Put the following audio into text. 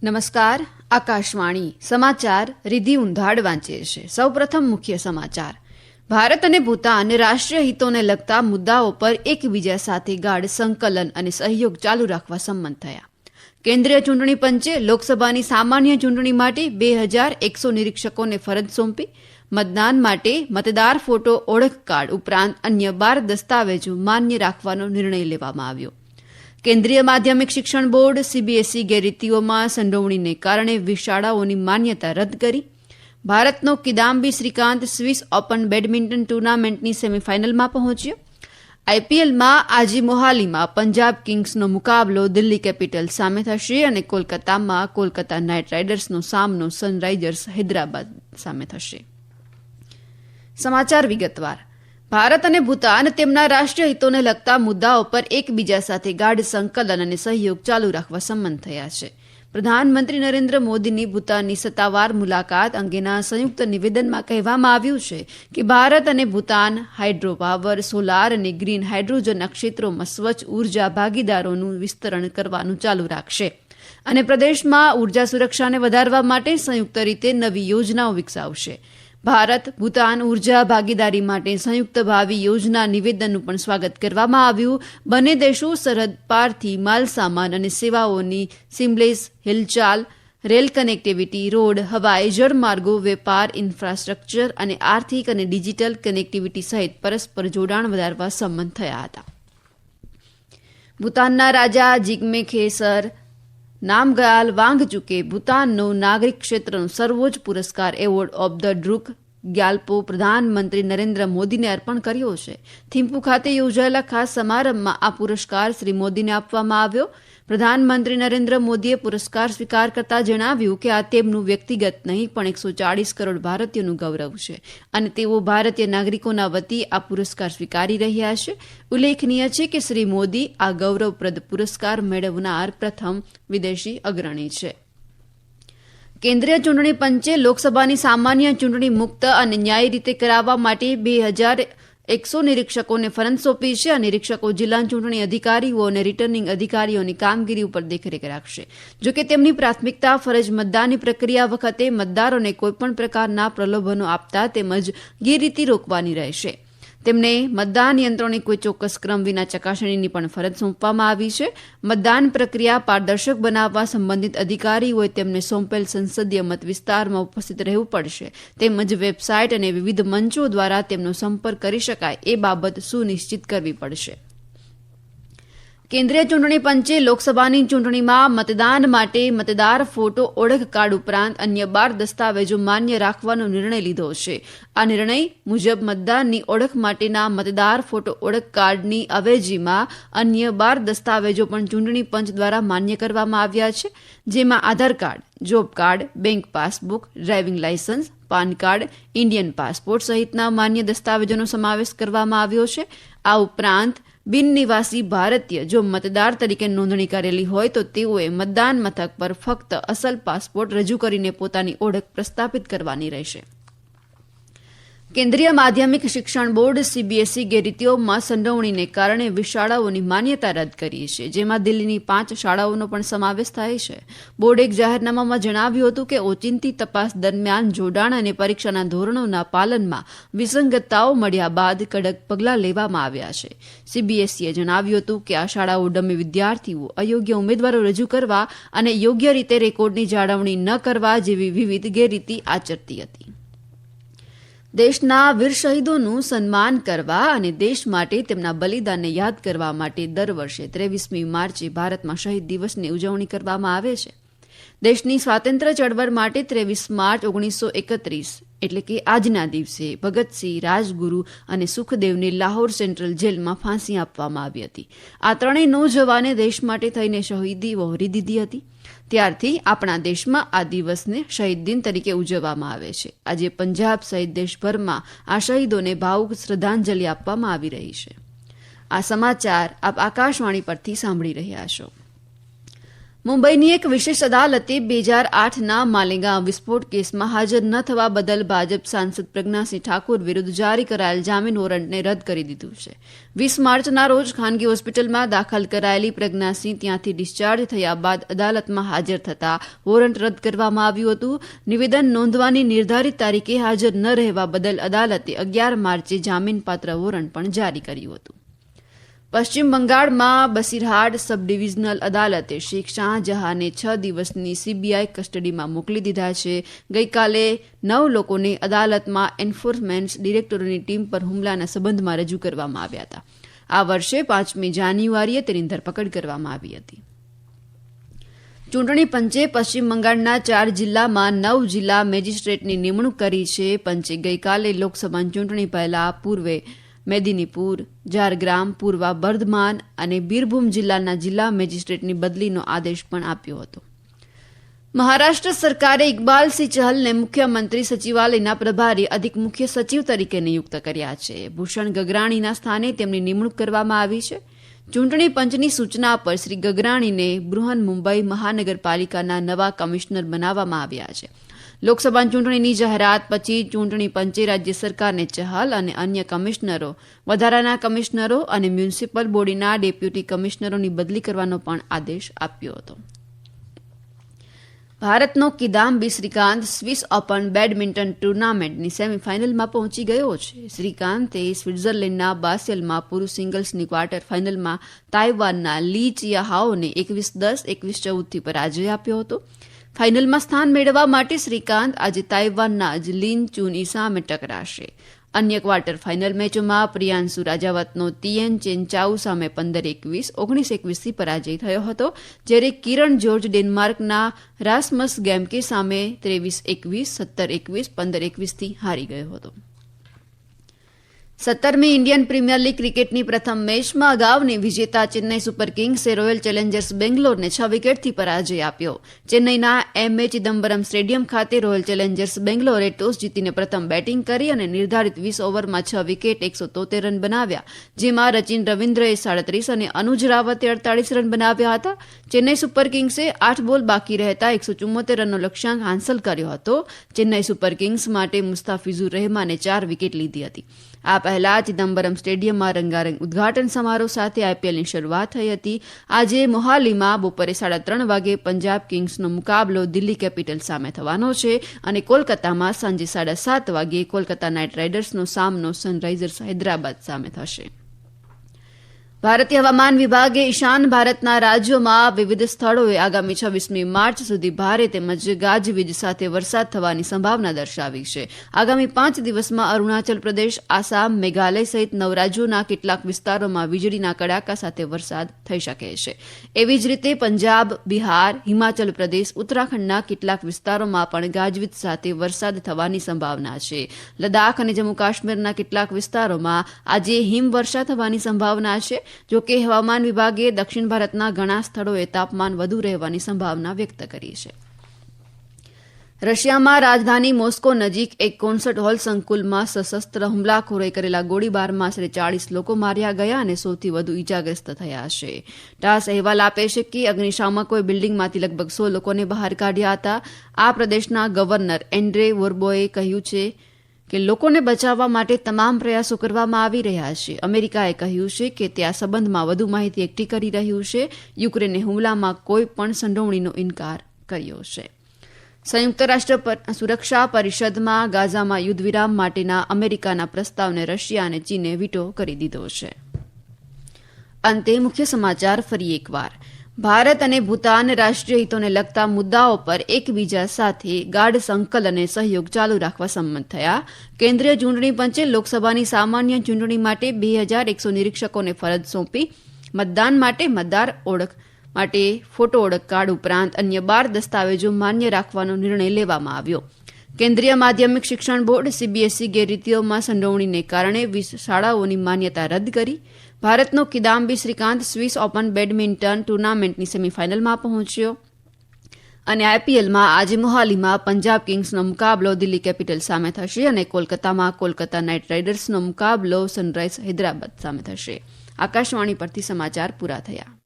નમસ્કાર. આકાશવાણી સમાચાર રિધિ ઉંધાડ વાંચે છે. સૌપ્રથમ મુખ્ય સમાચાર. ભારત અને ભૂતાન રાષ્ટ્રીય હિતોને લગતા મુદ્દાઓ પર એકબીજા સાથે ગાઢ સંકલન અને સહયોગ ચાલુ રાખવા સંમત થયા. કેન્દ્રીય ચૂંટણી પંચે લોકસભાની સામાન્ય ચૂંટણી માટે 2100 નિરીક્ષકોને ફરજ સોંપી. મતદાન માટે મતદાર ફોટો ઓળખ કાર્ડ ઉપરાંત અન્ય 12 દસ્તાવેજો માન્ય રાખવાનો નિર્ણય લેવામાં આવ્યો. કેન્દ્રીય માધ્યમિક શિક્ષણ બોર્ડ સીબીએસઈ ગેરરીતિઓમાં સંડોવણીને કારણે 20 શાળાઓની માન્યતા રદ કરી. ભારતનો Kidambi Srikanth Swiss Open badminton ટુર્નામેન્ટની સેમીફાઇનલમાં પહોંચ્યો. આઈપીએલમાં આજે મોહાલીમાં પંજાબ કિંગ્સનો મુકાબલો દિલ્હી કેપિટલ્સ સામે થશે અને કોલકાતામાં કોલકાતા નાઇટ રાઇડર્સનો સામનો સનરાઇઝર્સ હૈદરાબાદ સામે થશે. સમાચાર વિગતવાર. ભારત અને ભૂતાન તેમના રાષ્ટ્રીય હિતોને લગતા મુદ્દાઓ પર એકબીજા સાથે ગાઢ સંકલન અને સહયોગ ચાલુ રાખવા સંમત થયા છે. પ્રધાનમંત્રી નરેન્દ્ર મોદીની ભૂતાનની સત્તાવાર મુલાકાત અંગેના સંયુક્ત નિવેદનમાં કહેવામાં આવ્યું છે કે ભારત અને ભૂતાન હાઇડ્રો પાવર, સોલાર અને ગ્રીન હાઇડ્રોજનના ક્ષેત્રોમાં સ્વચ્છ ઉર્જા ભાગીદારોનું વિસ્તરણ કરવાનું ચાલુ રાખશે અને પ્રદેશમાં ઉર્જા સુરક્ષાને વધારવા માટે સંયુક્ત રીતે નવી યોજનાઓ વિકસાવશે. ભારત ભૂતાન ઉર્જા ભાગીદારી માટે સંયુક્ત ભાવિ યોજના નિવેદનનું પણ સ્વાગત કરવામાં આવ્યું. બંને દેશો સરહદ પારથી માલસામાન અને સેવાઓની સીમલેસ હિલચાલ, રેલ કનેક્ટિવિટી, રોડ, હવાઈ, જળમાર્ગો, વેપાર, ઇન્ફ્રાસ્ટ્રક્ચર અને આર્થિક અને ડિજિટલ કનેક્ટિવિટી સહિત પરસ્પર જોડાણ વધારવા સંમત થયા હતા. ભૂતાનના રાજા જિગ્મે ખેસર નામગ્યાલ વાંગચુકે ભૂતાનનો નાગરિક ક્ષેત્રનો સર્વોચ્ચ પુરસ્કાર એવોર્ડ ઓફ ધ ડ્રુક ગ્યાલ્પો પ્રધાનમંત્રી નરેન્દ્ર મોદીને અર્પણ કર્યો છે. થિમ્પુ ખાતે યોજાયેલા ખાસ સમારંભમાં આ પુરસ્કાર શ્રી મોદીને આપવામાં આવ્યો. પ્રધાનમંત્રી નરેન્દ્ર મોદીએ પુરસ્કાર સ્વીકાર કરતા જણાવ્યું કે આ તેમનું વ્યક્તિગત નહીં પણ 140 કરોડ ભારતીયોનું ગૌરવ છે અને તેઓ ભારતીય નાગરિકોના વતી આ પુરસ્કાર સ્વીકારી રહ્યા છે. ઉલ્લેખનીય છે કે શ્રી મોદી આ ગૌરવપ્રદ પુરસ્કાર મેળવનાર પ્રથમ વિદેશી અગ્રણી છે. કેન્દ્રીય ચૂંટણી પંચે લોકસભાની સામાન્ય ચૂંટણી મુક્ત અને ન્યાયી રીતે કરાવવા માટે 2100 નિરીક્ષકોને ફરજ સોંપી છે. આ નિરીક્ષકો જિલ્લા ચૂંટણી અધિકારીઓ અને રિટર્નિંગ અધિકારીઓની કામગીરી ઉપર દેખરેખ રાખશે. જોકે તેમની પ્રાથમિકતા ફરજ મતદાનની પ્રક્રિયા વખતે મતદારોને કોઈપણ પ્રકારના પ્રલોભનો આપતા તેમજ ગેરરીતિ રોકવાની રહેશે. તેમને મતદાન યંત્રોની કોઈ ચોક્કસ ક્રમ વિના ચકાસણીની પણ ફરજ સોંપવામાં આવી છે. મતદાન પ્રક્રિયા પારદર્શક બનાવવા સંબંધિત અધિકારીઓએ તેમને સોંપેલ સંસદીય મત વિસ્તારમાં ઉપસ્થિત રહેવું પડશે તેમજ વેબસાઇટ અને વિવિધ મંચો દ્વારા તેમનો સંપર્ક કરી શકાય એ બાબત સુનિશ્ચિત કરવી પડશે. કેન્દ્રીય ચૂંટણી પંચે લોકસભાની ચૂંટણીમાં મતદાન માટે મતદાર ફોટો ઓળખ કાર્ડ ઉપરાંત અન્ય 12 દસ્તાવેજો માન્ય રાખવાનો નિર્ણય લીધો છે. આ નિર્ણય મુજબ મતદાનની ઓળખ માટેના મતદાર ફોટો ઓળખ કાર્ડની અવેજીમાં અન્ય 12 દસ્તાવેજો પણ ચૂંટણી પંચ દ્વારા માન્ય કરવામાં આવ્યા છે, જેમાં Aadhaar card, job card, bank passbook, driving licence, PAN card, Indian passport સહિતના માન્ય દસ્તાવેજોનો સમાવેશ કરવામાં આવ્યો છે. આ ઉપરાંત બિન નિવાસી ભારતીય જો મતદાર તરીકે નોંધણી કરેલી હોય તો તેઓએ મતદાન મથક પર ફક્ત અસલ પાસપોર્ટ રજૂ કરીને પોતાની ઓળખ પ્રસ્થાપિત કરવાની રહેશે. કેન્દ્રીય માધ્યમિક શિક્ષણ બોર્ડ સીબીએસઈ ગેરરીતિઓમાં સંડોવણીને કારણે 20 શાળાઓની માન્યતા રદ કરી છે, જેમાં દિલ્હીની 5 શાળાઓનો પણ સમાવેશ થાય છે. બોર્ડે એક જાહેરનામામાં જણાવ્યું હતું કે ઓચિંતી તપાસ દરમિયાન જોડાણ અને પરીક્ષાના ધોરણોના પાલનમાં વિસંગતતાઓ મળ્યા બાદ કડક પગલાં લેવામાં આવ્યા છે. સીબીએસઈએ જણાવ્યું હતું કે આ શાળાઓ ડમી વિદ્યાર્થીઓ, અયોગ્ય ઉમેદવારો રજૂ કરવા અને યોગ્ય રીતે રેકોર્ડની જાળવણી ન કરવા જેવી વિવિધ ગેરરીતિ આચરતી હતી. દેશના વીર શહીદોનું સન્માન કરવા અને દેશ માટે તેમના બલિદાનને યાદ કરવા માટે દર વર્ષે 23મી માર્ચે ભારતમાં શહીદ દિવસની ઉજવણી કરવામાં આવે છે. દેશની સ્વાતંત્ર્ય ચળવળ માટે 23 માર્ચ 1931 એટલે કે આજના દિવસે ભગતસિંહ, રાજગુરુ અને સુખદેવને લાહોર સેન્ટ્રલ જેલમાં ફાંસી આપવામાં આવી હતી. આ ત્રણેય નૌજવાને દેશ માટે થઈને શહીદી વહોરી દીધી હતી. ત્યારથી આપણા દેશમાં આ દિવસને શહીદ દિન તરીકે ઉજવવામાં આવે છે. આજે પંજાબ સહિત દેશભરમાં આ શહીદોને ભાવુક શ્રદ્ધાંજલિ આપવામાં આવી રહી છે. આ સમાચાર આપ આકાશવાણી પરથી સાંભળી રહ્યા છો. મુંબઈની એક વિશેષ અદાલતે 2008ના માલેગાંવ વિસ્ફોટ કેસમાં હાજર ન થવા બદલ ભાજપ સાંસદ પ્રજ્ઞાસિંહ ઠાકુર વિરુદ્ધ જારી કરાયેલ જામીન વોરંટને રદ કરી દીધું છે. 20 માર્ચના રોજ ખાનગી હોસ્પિટલમાં દાખલ કરાયેલી પ્રજ્ઞાસિંહ ત્યાંથી ડિસ્ચાર્જ થયા બાદ અદાલતમાં હાજર થતા વોરંટ રદ કરવામાં આવ્યું હતું. નિવેદન નોંધવાની નિર્ધારિત તારીખે હાજર ન રહેવા બદલ અદાલતે 11 માર્ચે જામીનપાત્ર વોરંટ પણ જારી કર્યું હતું. પશ્ચિમ બંગાળમાં બસીરહાટ સબ ડિવિઝનલ અદાલતે શેખ શાહજહાંને 6 દિવસની સીબીઆઈ કસ્ટડીમાં મોકલી દીધા છે. ગઈકાલે 9 લોકોને અદાલતમાં એન્ફોર્સમેન્ટ ડિરેક્ટોરેટની ટીમ પર હુમલાના સંબંધમાં રજૂ કરવામાં આવ્યા હતા. આ વર્ષે 5મી જાન્યુઆરીએ તેની ધરપકડ કરવામાં આવી હતી. ચૂંટણી પંચે પશ્ચિમ બંગાળના 4 જિલ્લામાં 9 જિલ્લા મેજિસ્ટ્રેટની નિમણૂક કરી છે. પંચે ગઈકાલે લોકસભા ચૂંટણી પહેલા પૂર્વે મેદિનીપુર, ઝારગ્રામ, પૂર્વા બર્ધમાન અને બીરભૂમ જિલ્લાના જિલ્લા મેજિસ્ટ્રેટની બદલીનો આદેશ પણ આપ્યો હતો. મહારાષ્ટ્ર સરકારે ઇકબાલસિંહ ચહલને મુખ્યમંત્રી સચિવાલયના પ્રભારી અધિક મુખ્ય સચિવ તરીકે નિયુક્ત કર્યા છે. ભૂષણ ગગરાણીના સ્થાને તેમની નિમણૂક કરવામાં આવી છે. ચૂંટણી પંચની સૂચના પર શ્રી ગગરાણીને બૃહન મુંબઈ મહાનગરપાલિકાના નવા કમિશનર બનાવવામાં આવ્યા છે. લોકસભા ચૂંટણીની જાહેરાત પછી ચૂંટણી પંચે રાજ્ય સરકારને ચહલ અને અન્ય કમિશનરો, વધારાના કમિશનરો અને મ્યુનિસિપલ બોડીના ડેપ્યુટી કમિશનરોની બદલી કરવાનો પણ આદેશ આપ્યો હતો. ભારતનો Kidambi Srikanth Swiss Open badminton ટુર્નામેન્ટની સેમીફાઇનલમાં પહોંચી ગયો છે. શ્રીકાંતે સ્વિટ્ઝરલેન્ડના બાસેલમાં પુરુષ સિંગલ્સની ક્વાર્ટર ફાઇનલમાં તાઇવાનના લી ચિયાહાઓને 21-10, 21-14થી પરાજય આપ્યો હતો. ફાઇનલમાં સ્થાન મેળવવા માટે શ્રીકાંત આજે તાઇવાનના જ લિન ચુની સામે ટકરાશે. અન્ય ક્વાર્ટર ફાઇનલ મેચોમાં પ્રિયાંશુ રાજાવતનો તિયેન ચેન ચાઉ સામે 15-21, 19-21થી પરાજય થયો હતો, જ્યારે કિરણ જોર્જ ડેનમાર્કના રાસ્મસ ગેમકે સામે 23-21, 17-21, 15-21થી હારી ગયો હતો. 17મી ઇન્ડિયન પ્રીમિયર લીગ ક્રિકેટની પ્રથમ મેચમાં અગાઉની વિજેતા ચેન્નઈ સુપર કિંગ્સે રોયલ ચેલેન્જર્સ બેંગ્લોરને 6 વિકેટથી પરાજય આપ્યો. ચેન્નઈના એમએ ચિદમ્બરમ સ્ટેડિયમ ખાતે રોયલ ચેલેન્જર્સ બેંગ્લોરે ટોસ જીતીને પ્રથમ બેટિંગ કરી અને નિર્ધારિત 20 ઓવરમાં 6 વિકેટ 173 રન બનાવ્યા, જેમાં રચિન રવિન્દ્રએ 37 અને અનુજ રાવતે 48 રન બનાવ્યા હતા. ચેન્નઈ સુપર કિંગ્સે 8 બોલ બાકી રહેતા 174 રનનો લક્ષ્યાંક હાંસલ કર્યો હતો. ચેન્નઈ સુપર કિંગ્સ માટે મુસ્તાફિઝુર રહેમાને 4 વિકેટ લીધી હતી. આ પહેલા ચિદમ્બરમ સ્ટેડિયમમાં રંગારંગ ઉદઘાટન સમારોહ સાથે આઈપીએલની શરૂઆત થઈ હતી. આજે મોહાલીમાં બપોરે 3:30 વાગે પંજાબ કિંગ્સનો મુકાબલો દિલ્હી કેપિટલ્સ સામે થવાનો છે અને કોલકાતામાં સાંજે 7:30 વાગે કોલકાતા નાઇટ રાઇડર્સનો સામનો સનરાઇઝર્સ હૈદરાબાદ સામે થશે. ભારતીય હવામાન વિભાગે ઈશાન ભારતના રાજ્યોમાં વિવિધ સ્થળોએ આગામી 26મી માર્ચ સુધી ભારે તેમજ ગાજવીજ સાથે વરસાદ થવાની સંભાવના દર્શાવી છે. આગામી 5 દિવસમાં અરુણાચલ પ્રદેશ, આસામ, મેઘાલય સહિત 9 રાજ્યોના કેટલાક વિસ્તારોમાં વીજળીના કડાકા સાથે વરસાદ થઈ શકે છે. એવી જ રીતે પંજાબ, બિહાર, હિમાચલ પ્રદેશ, ઉત્તરાખંડના કેટલાક વિસ્તારોમાં પણ ગાજવીજ સાથે વરસાદ થવાની સંભાવના છે. લદ્દાખ અને જમ્મુ કાશ્મીરના કેટલાક વિસ્તારોમાં આજે હિમવર્ષા થવાની સંભાવના છે. જોકે હવામાન વિભાગે દક્ષિણ ભારતના ઘણા સ્થળોએ તાપમાન વધુ રહેવાની સંભાવના વ્યક્ત કરી છે. રશિયામાં રાજધાની મોસ્કો નજીક એક કોન્સર્ટ હોલ સંકુલમાં સશસ્ત્ર હુમલાખોરોએ કરેલા ગોળીબારમાં આશરે 40 લોકો માર્યા ગયા અને 100થી વધુ ઇજાગ્રસ્ત થયા છે. ટાસ અહેવાલ આપે છે કે અગ્નિશામકોએ બિલ્ડિંગમાંથી લગભગ 100 લોકોને બહાર કાઢ્યા હતા. આ પ્રદેશના ગવર્નર એન્ડ્રે વોર્બોએ કહ્યું છે કે લોકોને બચાવવા માટે તમામ પ્રયાસો કરવામાં આવી રહ્યા છે. અમેરિકાએ કહ્યું છે કે તે આ સંબંધમાં વધુ માહિતી એકઠી કરી રહ્યું છે. યુક્રેને હુમલામાં કોઈ પણ સંડોવણીનો ઇનકાર કર્યો છે. સંયુક્ત રાષ્ટ્ર સુરક્ષા પરિષદમાં ગાઝામાં યુદ્ધ વિરામ માટેના અમેરિકાના પ્રસ્તાવને રશિયા અને ચીને વીટો કરી દીધો છે. અંતે મુખ્ય સમાચાર ફરી એકવાર. ભારત અને ભૂતાન રાષ્ટ્રીય હિતોને લગતા મુદ્દાઓ પર એકબીજા સાથે ગાઢ સંકલન અને સહયોગ ચાલુ રાખવા સંમત થયા. કેન્દ્રીય ચૂંટણી પંચે લોકસભાની સામાન્ય ચૂંટણી માટે 2100 નિરીક્ષકોને ફરજ સોંપી. મતદાન માટે મતદાર ઓળખ માટે ફોટો ઓળખ કાર્ડ ઉપરાંત અન્ય 12 દસ્તાવેજો માન્ય રાખવાનો નિર્ણય લેવામાં આવ્યો. કેન્દ્રીય માધ્યમિક શિક્ષણ બોર્ડ સીબીએસઈ ગેરરીતિઓમાં સંડોવણીને કારણે 20 શાળાઓની માન્યતા રદ કરી. ભારતનો Kidambi Srikanth Swiss Open badminton ટુર્નામેન્ટની સેમીફાઇનલમાં પહોંચ્યો. અને આઈપીએલમાં આજે મોહાલીમાં પંજાબ કિંગ્સનો મુકાબલો દિલ્હી કેપિટલ્સ સામે થશે અને કોલકાતામાં કોલકાતા નાઇટ રાઇડર્સનો મુકાબલો સનરાઇઝર્સ હૈદરાબાદ સામે થશે. આકાશવાણી પરથી સમાચાર પૂરા થયા.